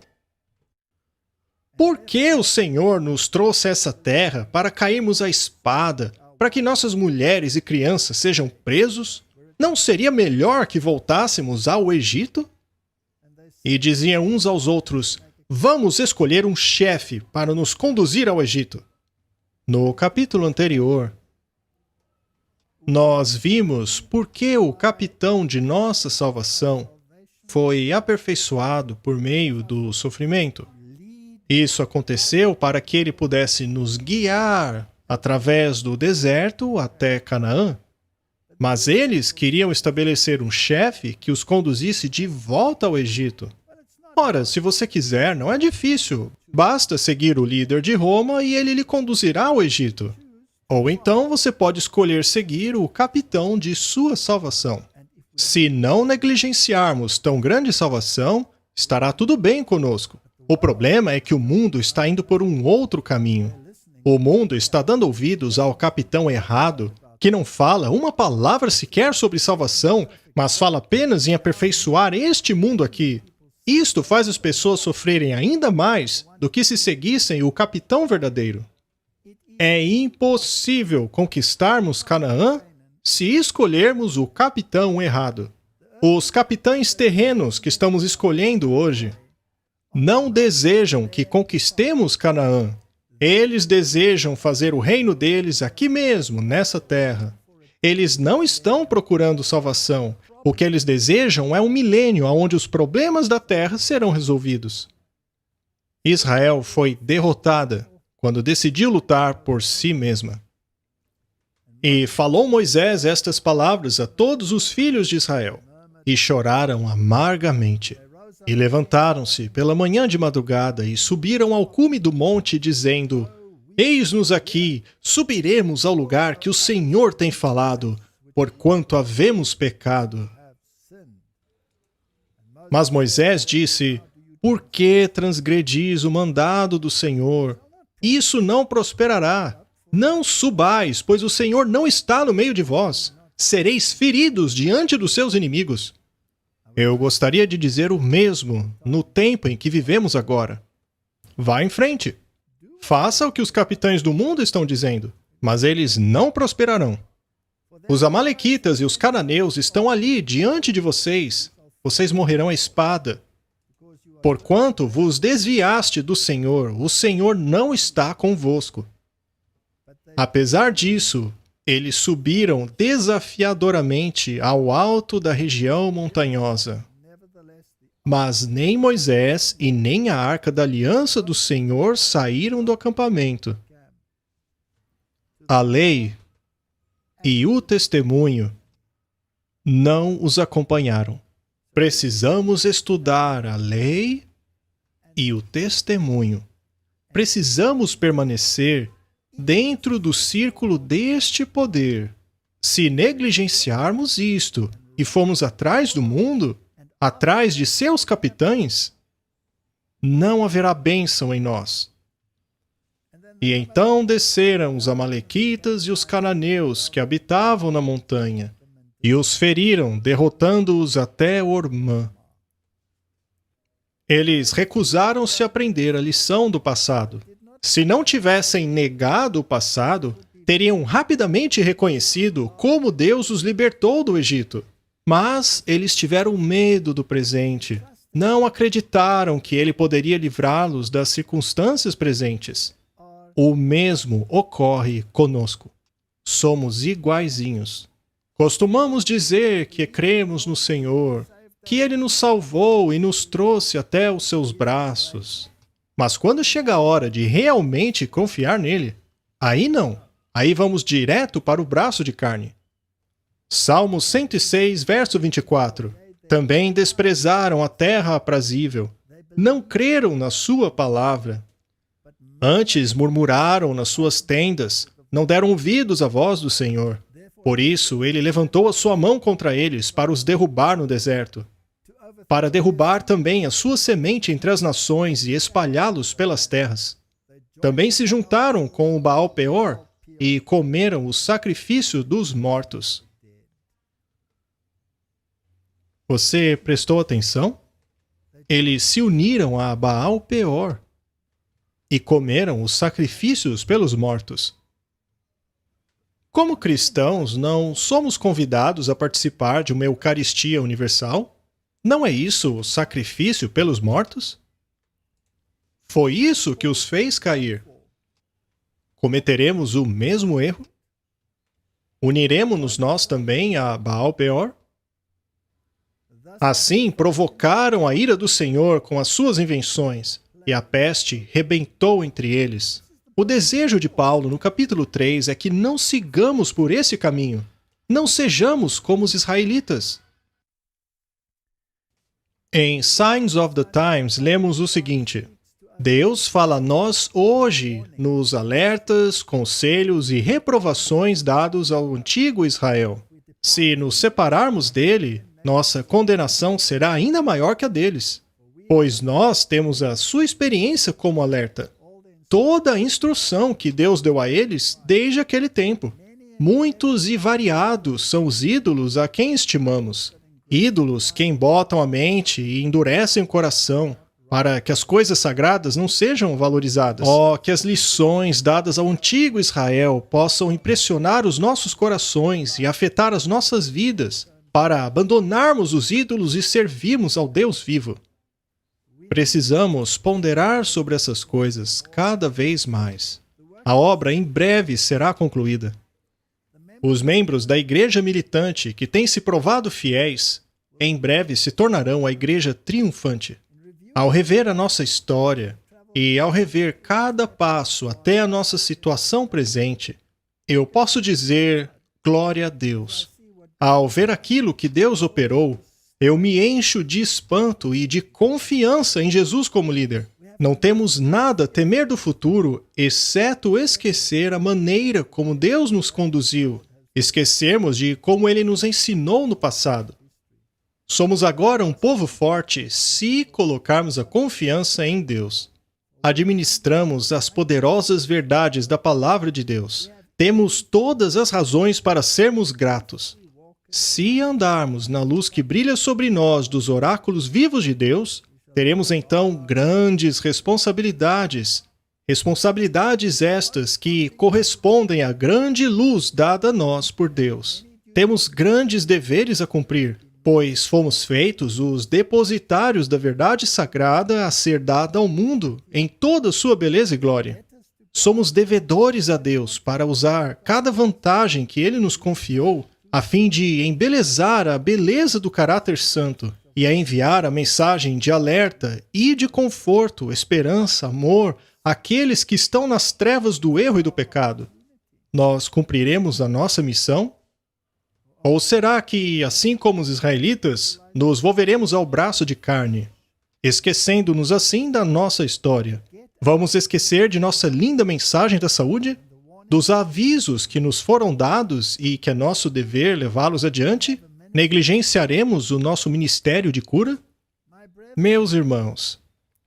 Por que o Senhor nos trouxe essa terra para cairmos à espada, para que nossas mulheres e crianças sejam presos? Não seria melhor que voltássemos ao Egito? E diziam uns aos outros: vamos escolher um chefe para nos conduzir ao Egito. No capítulo anterior, nós vimos por que o capitão de nossa salvação foi aperfeiçoado por meio do sofrimento. Isso aconteceu para que ele pudesse nos guiar através do deserto até Canaã. Mas eles queriam estabelecer um chefe que os conduzisse de volta ao Egito. Ora, se você quiser, não é difícil. Basta seguir o líder de Roma e ele lhe conduzirá ao Egito. Ou então você pode escolher seguir o capitão de sua salvação. Se não negligenciarmos tão grande salvação, estará tudo bem conosco. O problema é que o mundo está indo por um outro caminho. O mundo está dando ouvidos ao capitão errado, que não fala uma palavra sequer sobre salvação, mas fala apenas em aperfeiçoar este mundo aqui. Isto faz as pessoas sofrerem ainda mais do que se seguissem o capitão verdadeiro. É impossível conquistarmos Canaã se escolhermos o capitão errado. Os capitães terrenos que estamos escolhendo hoje não desejam que conquistemos Canaã. Eles desejam fazer o reino deles aqui mesmo, nessa terra. Eles não estão procurando salvação. O que eles desejam é um milênio onde os problemas da terra serão resolvidos. Israel foi derrotada quando decidiu lutar por si mesma. E falou Moisés estas palavras a todos os filhos de Israel, e choraram amargamente. E levantaram-se pela manhã de madrugada e subiram ao cume do monte, dizendo: Eis-nos aqui, subiremos ao lugar que o Senhor tem falado, porquanto havemos pecado. Mas Moisés disse: Por que transgredis o mandado do Senhor? Isso não prosperará. Não subais, pois o Senhor não está no meio de vós. Sereis feridos diante dos seus inimigos. Eu gostaria de dizer o mesmo no tempo em que vivemos agora. Vá em frente. Faça o que os capitães do mundo estão dizendo, mas eles não prosperarão. Os amalequitas e os cananeus estão ali diante de vocês. Vocês morrerão à espada. Porquanto vos desviaste do Senhor, o Senhor não está convosco. Apesar disso, eles subiram desafiadoramente ao alto da região montanhosa. Mas nem Moisés e nem a arca da aliança do Senhor saíram do acampamento. A lei e o testemunho não os acompanharam. Precisamos estudar a lei e o testemunho. Precisamos permanecer dentro do círculo deste poder. Se negligenciarmos isto e formos atrás do mundo, atrás de seus capitães, não haverá bênção em nós. E então desceram os amalequitas e os cananeus que habitavam na montanha, e os feriram, derrotando-os até Ormã. Eles recusaram-se a aprender a lição do passado. Se não tivessem negado o passado, teriam rapidamente reconhecido como Deus os libertou do Egito. Mas eles tiveram medo do presente. Não acreditaram que ele poderia livrá-los das circunstâncias presentes. O mesmo ocorre conosco. Somos iguaizinhos. Costumamos dizer que cremos no Senhor, que Ele nos salvou e nos trouxe até os seus braços. Mas quando chega a hora de realmente confiar nele, aí não. Aí vamos direto para o braço de carne. Salmo 106, verso 24. Também desprezaram a terra aprazível. Não creram na sua palavra. Antes murmuraram nas suas tendas. Não deram ouvidos à voz do Senhor. Por isso, ele levantou a sua mão contra eles para os derrubar no deserto, para derrubar também a sua semente entre as nações e espalhá-los pelas terras. Também se juntaram com o Baal Peor e comeram o sacrifício dos mortos. Você prestou atenção? Eles se uniram a Baal Peor e comeram os sacrifícios pelos mortos. Como cristãos, não somos convidados a participar de uma Eucaristia universal? Não é isso o sacrifício pelos mortos? Foi isso que os fez cair. Cometeremos o mesmo erro? Uniremos-nos nós também a Baal Peor? Assim, provocaram a ira do Senhor com as suas invenções, e a peste rebentou entre eles. O desejo de Paulo no capítulo 3 é que não sigamos por esse caminho. Não sejamos como os israelitas. Em Signs of the Times, lemos o seguinte: Deus fala a nós hoje nos alertas, conselhos e reprovações dados ao antigo Israel. Se nos separarmos dele, nossa condenação será ainda maior que a deles, pois nós temos a sua experiência como alerta. Toda a instrução que Deus deu a eles desde aquele tempo. Muitos e variados são os ídolos a quem estimamos. Ídolos que embotam a mente e endurecem o coração, para que as coisas sagradas não sejam valorizadas. Oh, que as lições dadas ao antigo Israel possam impressionar os nossos corações e afetar as nossas vidas, para abandonarmos os ídolos e servirmos ao Deus vivo. Precisamos ponderar sobre essas coisas cada vez mais. A obra em breve será concluída. Os membros da igreja militante que têm se provado fiéis, em breve se tornarão a igreja triunfante. Ao rever a nossa história e ao rever cada passo até a nossa situação presente, eu posso dizer glória a Deus. Ao ver aquilo que Deus operou, eu me encho de espanto e de confiança em Jesus como líder. Não temos nada a temer do futuro, exceto esquecer a maneira como Deus nos conduziu, esquecermos de como Ele nos ensinou no passado. Somos agora um povo forte se colocarmos a confiança em Deus. Administramos as poderosas verdades da Palavra de Deus. Temos todas as razões para sermos gratos. Se andarmos na luz que brilha sobre nós dos oráculos vivos de Deus, teremos então grandes responsabilidades. Responsabilidades estas que correspondem à grande luz dada a nós por Deus. Temos grandes deveres a cumprir, pois fomos feitos os depositários da verdade sagrada a ser dada ao mundo em toda sua beleza e glória. Somos devedores a Deus para usar cada vantagem que Ele nos confiou a fim de embelezar a beleza do caráter santo e a enviar a mensagem de alerta e de conforto, esperança, amor àqueles que estão nas trevas do erro e do pecado. Nós cumpriremos a nossa missão? Ou será que, assim como os israelitas, nos volveremos ao braço de carne, esquecendo-nos assim da nossa história? Vamos esquecer de nossa linda mensagem da saúde? Dos avisos que nos foram dados e que é nosso dever levá-los adiante? Negligenciaremos o nosso ministério de cura? Meus irmãos,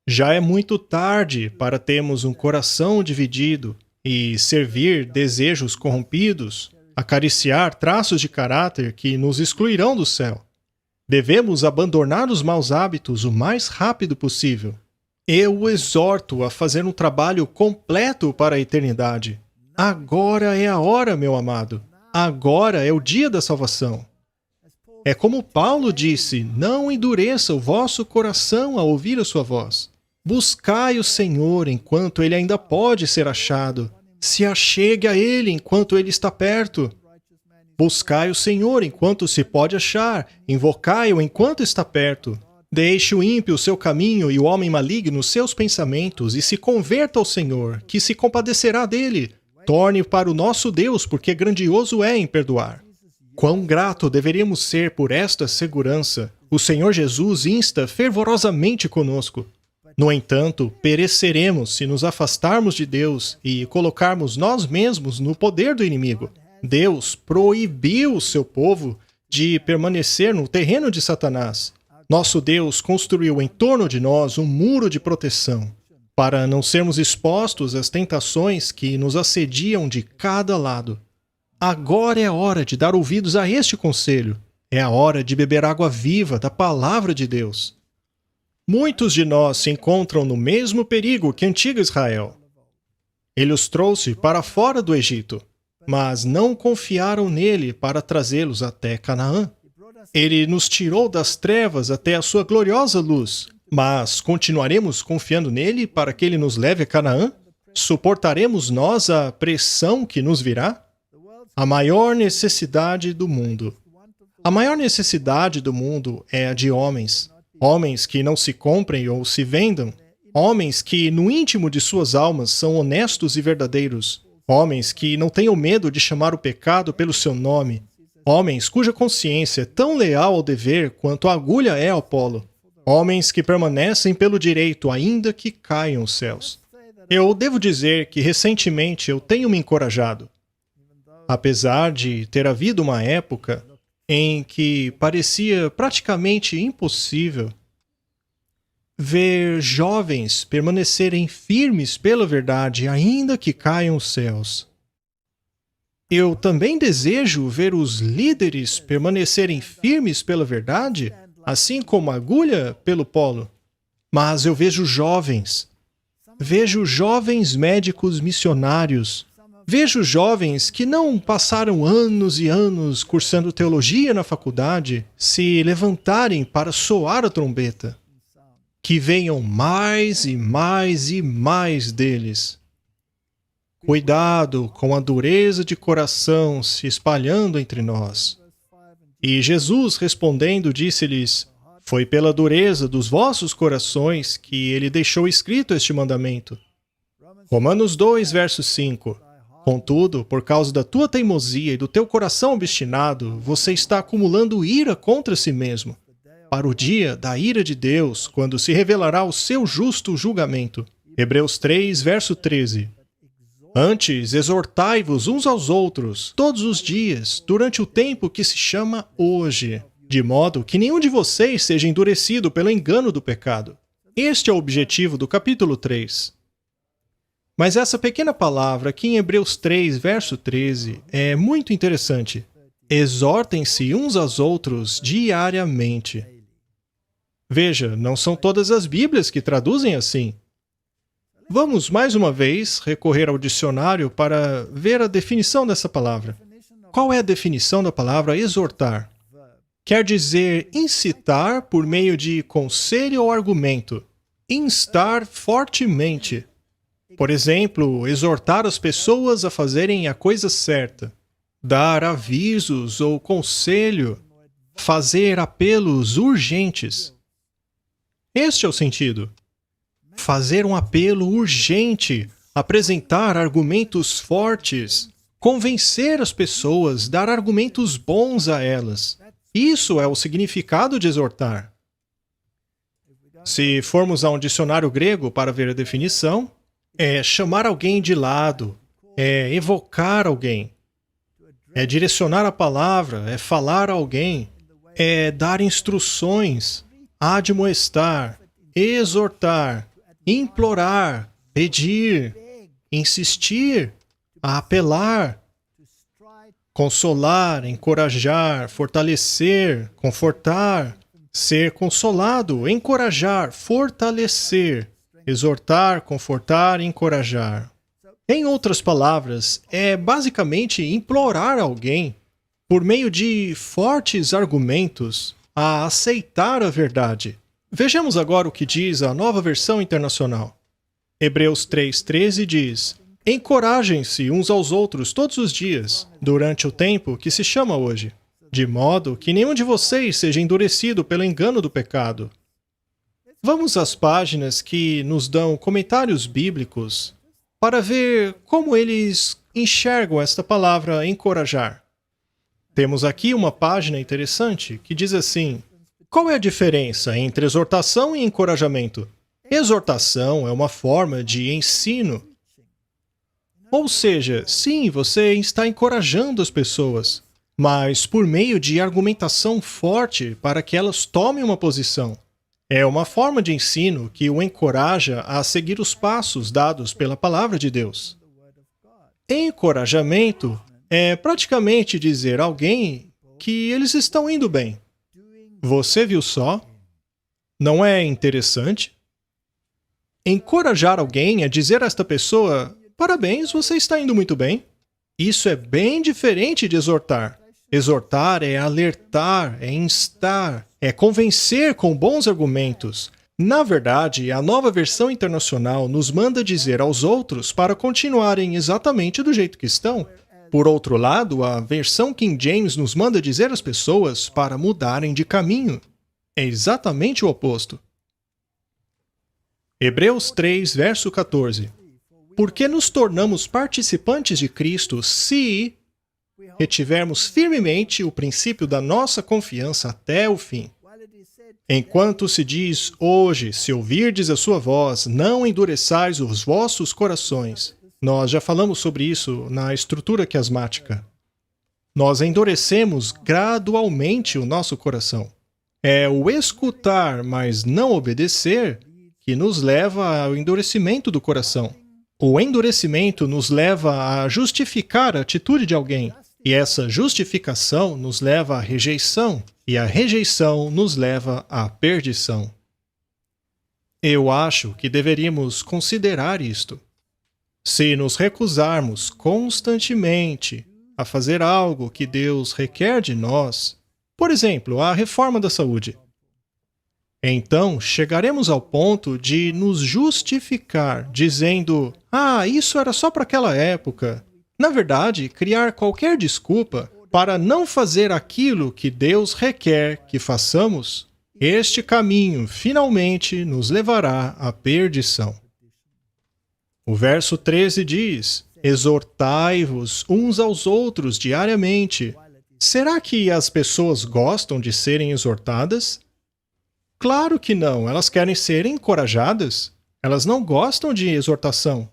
já é muito tarde para termos um coração dividido e servir desejos corrompidos, acariciar traços de caráter que nos excluirão do céu. Devemos abandonar os maus hábitos o mais rápido possível. Eu o exorto a fazer um trabalho completo para a eternidade. Agora é a hora, meu amado. Agora é o dia da salvação. É como Paulo disse, não endureça o vosso coração ao ouvir a sua voz. Buscai o Senhor enquanto ele ainda pode ser achado. Se achegue a ele enquanto ele está perto. Buscai o Senhor enquanto se pode achar. Invocai-o enquanto está perto. Deixe o ímpio o seu caminho e o homem maligno os seus pensamentos e se converta ao Senhor, que se compadecerá dele. Torne para o nosso Deus, porque grandioso é em perdoar. Quão grato deveríamos ser por esta segurança! O Senhor Jesus insta fervorosamente conosco. No entanto, pereceremos se nos afastarmos de Deus e colocarmos nós mesmos no poder do inimigo. Deus proibiu o seu povo de permanecer no terreno de Satanás. Nosso Deus construiu em torno de nós um muro de proteção, para não sermos expostos às tentações que nos assediam de cada lado. Agora é a hora de dar ouvidos a este conselho. É a hora de beber água viva da palavra de Deus. Muitos de nós se encontram no mesmo perigo que a antiga Israel. Ele os trouxe para fora do Egito, mas não confiaram nele para trazê-los até Canaã. Ele nos tirou das trevas até a sua gloriosa luz. Mas continuaremos confiando nele para que ele nos leve a Canaã? Suportaremos nós a pressão que nos virá? A maior necessidade do mundo. A maior necessidade do mundo é a de homens. Homens que não se comprem ou se vendam. Homens que, no íntimo de suas almas, são honestos e verdadeiros. Homens que não tenham medo de chamar o pecado pelo seu nome. Homens cuja consciência é tão leal ao dever quanto a agulha é ao polo. Homens que permanecem pelo direito, ainda que caiam os céus. Eu devo dizer que recentemente eu tenho me encorajado. Apesar de ter havido uma época em que parecia praticamente impossível ver jovens permanecerem firmes pela verdade, ainda que caiam os céus. Eu também desejo ver os líderes permanecerem firmes pela verdade, assim como a agulha pelo polo. Mas eu vejo jovens médicos missionários, vejo jovens que não passaram anos e anos cursando teologia na faculdade se levantarem para soar a trombeta. Que venham mais e mais e mais deles. Cuidado com a dureza de coração se espalhando entre nós. E Jesus, respondendo, disse-lhes: Foi pela dureza dos vossos corações que ele deixou escrito este mandamento. Romanos 2, verso 5. Contudo, por causa da tua teimosia e do teu coração obstinado, você está acumulando ira contra si mesmo, para o dia da ira de Deus, quando se revelará o seu justo julgamento. Hebreus 3, verso 13. Antes, exortai-vos uns aos outros, todos os dias, durante o tempo que se chama hoje, de modo que nenhum de vocês seja endurecido pelo engano do pecado. Este é o objetivo do capítulo 3. Mas essa pequena palavra aqui em Hebreus 3, verso 13, é muito interessante. Exortem-se uns aos outros diariamente. Veja, não são todas as Bíblias que traduzem assim. Vamos, mais uma vez, recorrer ao dicionário para ver a definição dessa palavra. Qual é a definição da palavra exortar? Quer dizer incitar por meio de conselho ou argumento. Instar fortemente. Por exemplo, exortar as pessoas a fazerem a coisa certa. Dar avisos ou conselho. Fazer apelos urgentes. Este é o sentido. Fazer um apelo urgente, apresentar argumentos fortes, convencer as pessoas, dar argumentos bons a elas. Isso é o significado de exortar. Se formos a um dicionário grego para ver a definição, é chamar alguém de lado, é evocar alguém, é direcionar a palavra, é falar a alguém, é dar instruções, admoestar, exortar, implorar, pedir, insistir, apelar, consolar, encorajar, fortalecer, confortar, ser consolado, encorajar, fortalecer, exortar, confortar, encorajar. Em outras palavras, é basicamente implorar alguém, por meio de fortes argumentos, a aceitar a verdade. Vejamos agora o que diz a Nova Versão Internacional. Hebreus 3,13 diz: Encorajem-se uns aos outros todos os dias, durante o tempo que se chama hoje, de modo que nenhum de vocês seja endurecido pelo engano do pecado. Vamos às páginas que nos dão comentários bíblicos para ver como eles enxergam esta palavra encorajar. Temos aqui uma página interessante que diz assim: qual é a diferença entre exortação e encorajamento? Exortação é uma forma de ensino. Ou seja, sim, você está encorajando as pessoas, mas por meio de argumentação forte para que elas tomem uma posição. É uma forma de ensino que o encoraja a seguir os passos dados pela palavra de Deus. Encorajamento é praticamente dizer a alguém que eles estão indo bem. Você viu só? Não é interessante? Encorajar alguém é dizer a esta pessoa: parabéns, você está indo muito bem. Isso é bem diferente de exortar. Exortar é alertar, é instar, é convencer com bons argumentos. Na verdade, a Nova Versão Internacional nos manda dizer aos outros para continuarem exatamente do jeito que estão. Por outro lado, a versão King James nos manda dizer às pessoas para mudarem de caminho. É exatamente o oposto. Hebreus 3, verso 14. Porque nos tornamos participantes de Cristo se retivermos firmemente o princípio da nossa confiança até o fim. Enquanto se diz hoje, se ouvirdes a sua voz, não endureçais os vossos corações. Nós já falamos sobre isso na estrutura quiasmática. Nós endurecemos gradualmente o nosso coração. É o escutar, mas não obedecer, que nos leva ao endurecimento do coração. O endurecimento nos leva a justificar a atitude de alguém. E essa justificação nos leva à rejeição. E a rejeição nos leva à perdição. Eu acho que deveríamos considerar isto. Se nos recusarmos constantemente a fazer algo que Deus requer de nós, por exemplo, a reforma da saúde, Então, chegaremos ao ponto de nos justificar, dizendo: "Ah, isso era só para aquela época." Na verdade, criar qualquer desculpa para não fazer aquilo que Deus requer que façamos, este caminho finalmente nos levará à perdição. O verso 13 diz: "Exortai-vos uns aos outros diariamente." Será que as pessoas gostam de serem exortadas? Claro que não, elas querem ser encorajadas. Elas não gostam de exortação.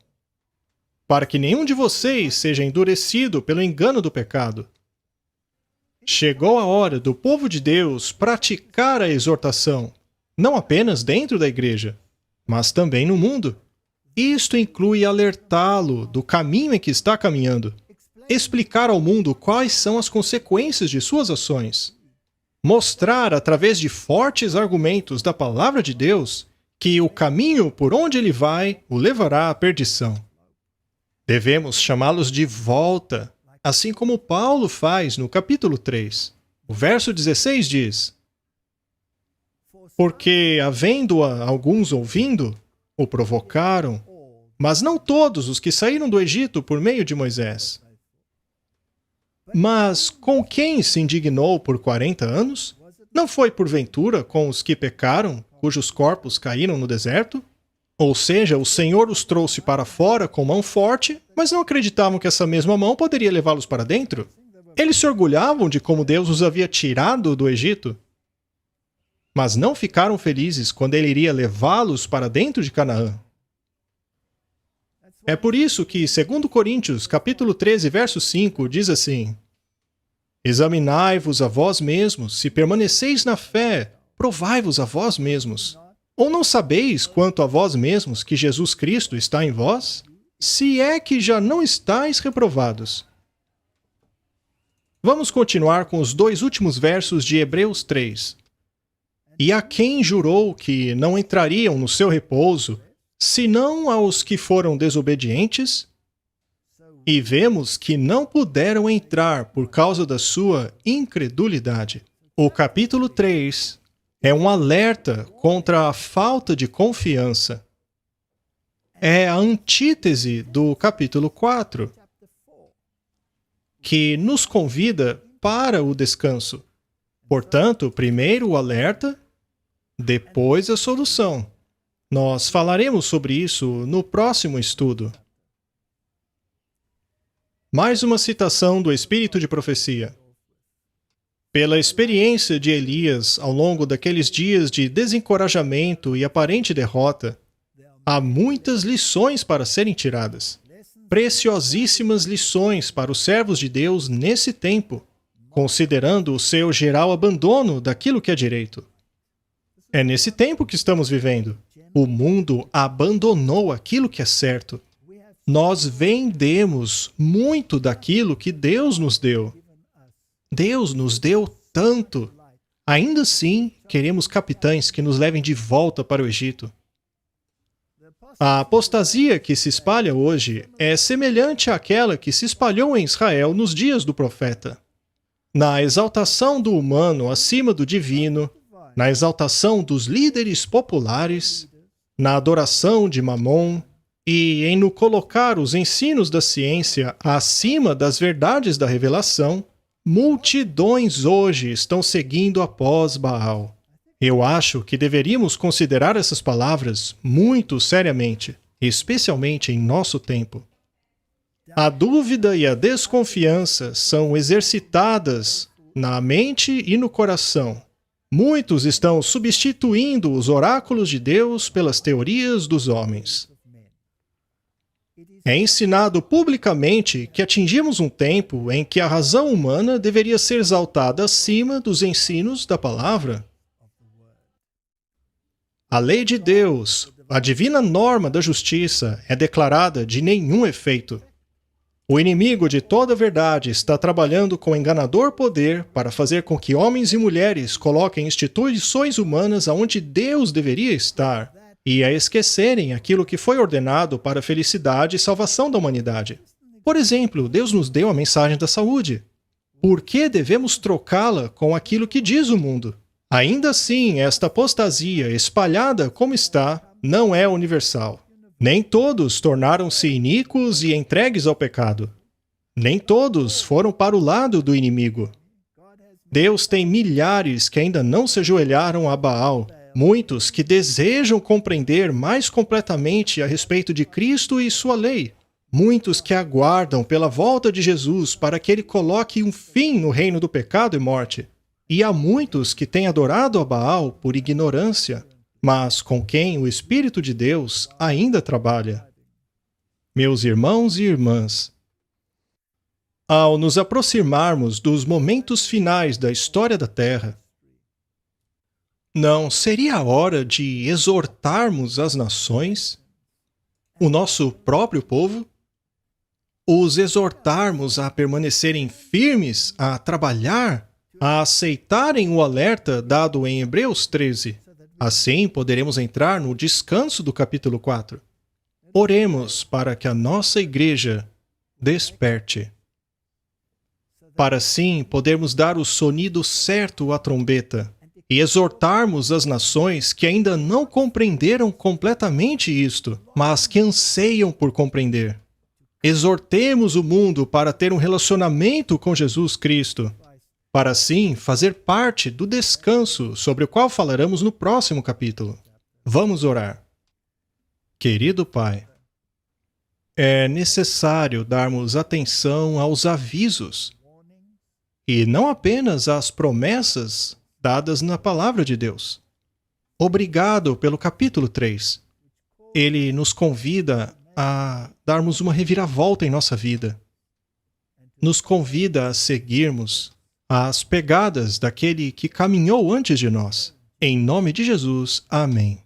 Para que nenhum de vocês seja endurecido pelo engano do pecado. Chegou a hora do povo de Deus praticar a exortação, não apenas dentro da igreja, mas também no mundo. Isto inclui alertá-lo do caminho em que está caminhando, explicar ao mundo quais são as consequências de suas ações, mostrar através de fortes argumentos da palavra de Deus que o caminho por onde ele vai o levará à perdição. Devemos chamá-los de volta, assim como Paulo faz no capítulo 3. O verso 16 diz: "Porque, havendo-a alguns ouvindo, o provocaram, mas não todos os que saíram do Egito por meio de Moisés. Mas com quem se indignou por 40 anos? Não foi porventura com os que pecaram, cujos corpos caíram no deserto? Ou seja, o Senhor os trouxe para fora com mão forte, mas não acreditavam que essa mesma mão poderia levá-los para dentro? Eles se orgulhavam de como Deus os havia tirado do Egito, mas não ficaram felizes quando ele iria levá-los para dentro de Canaã. É por isso que, segundo Coríntios, capítulo 13, verso 5, diz assim: "Examinai-vos a vós mesmos, se permaneceis na fé, provai-vos a vós mesmos. Ou não sabeis quanto a vós mesmos que Jesus Cristo está em vós? Se é que já não estáis reprovados." Vamos continuar com os 2 últimos versos de Hebreus 3. "E a quem jurou que não entrariam no seu repouso, senão aos que foram desobedientes? E vemos que não puderam entrar por causa da sua incredulidade." O capítulo 3 é um alerta contra a falta de confiança. É a antítese do capítulo 4, que nos convida para o descanso. Portanto, primeiro o alerta, depois a solução. Nós falaremos sobre isso no próximo estudo. Mais uma citação do Espírito de Profecia. Pela experiência de Elias ao longo daqueles dias de desencorajamento e aparente derrota, há muitas lições para serem tiradas. Preciosíssimas lições para os servos de Deus nesse tempo, considerando o seu geral abandono daquilo que é direito. É nesse tempo que estamos vivendo. O mundo abandonou aquilo que é certo. Nós vendemos muito daquilo que Deus nos deu. Deus nos deu tanto. Ainda assim, queremos capitães que nos levem de volta para o Egito. A apostasia que se espalha hoje é semelhante àquela que se espalhou em Israel nos dias do profeta. Na exaltação do humano acima do divino, na exaltação dos líderes populares, na adoração de Mamon e em no colocar os ensinos da ciência acima das verdades da revelação, multidões hoje estão seguindo após Baal. Eu acho que deveríamos considerar essas palavras muito seriamente, especialmente em nosso tempo. A dúvida e a desconfiança são exercitadas na mente e no coração. Muitos estão substituindo os oráculos de Deus pelas teorias dos homens. É ensinado publicamente que atingimos um tempo em que a razão humana deveria ser exaltada acima dos ensinos da palavra. A lei de Deus, a divina norma da justiça, é declarada de nenhum efeito. O inimigo de toda a verdade está trabalhando com enganador poder para fazer com que homens e mulheres coloquem instituições humanas aonde Deus deveria estar e a esquecerem aquilo que foi ordenado para a felicidade e salvação da humanidade. Por exemplo, Deus nos deu a mensagem da saúde. Por que devemos trocá-la com aquilo que diz o mundo? Ainda assim, esta apostasia, espalhada como está, não é universal. Nem todos tornaram-se iníquos e entregues ao pecado. Nem todos foram para o lado do inimigo. Deus tem milhares que ainda não se ajoelharam a Baal, muitos que desejam compreender mais completamente a respeito de Cristo e sua lei, muitos que aguardam pela volta de Jesus para que ele coloque um fim no reino do pecado e morte. E há muitos que têm adorado a Baal por ignorância, mas com quem o Espírito de Deus ainda trabalha. Meus irmãos e irmãs, ao nos aproximarmos dos momentos finais da história da Terra, não seria a hora de exortarmos as nações, o nosso próprio povo, os exortarmos a permanecerem firmes, a trabalhar, a aceitarem o alerta dado em Hebreus 13. Assim poderemos entrar no descanso do capítulo 4. Oremos para que a nossa igreja desperte. Para assim podermos dar o sonido certo à trombeta e exortarmos as nações que ainda não compreenderam completamente isto, mas que anseiam por compreender. Exortemos o mundo para ter um relacionamento com Jesus Cristo, para assim fazer parte do descanso sobre o qual falaremos no próximo capítulo. Vamos orar. Querido Pai, é necessário darmos atenção aos avisos e não apenas às promessas dadas na Palavra de Deus. Obrigado pelo capítulo 3. Ele nos convida a darmos uma reviravolta em nossa vida. Nos convida a seguirmos as pegadas daquele que caminhou antes de nós. Em nome de Jesus, amém.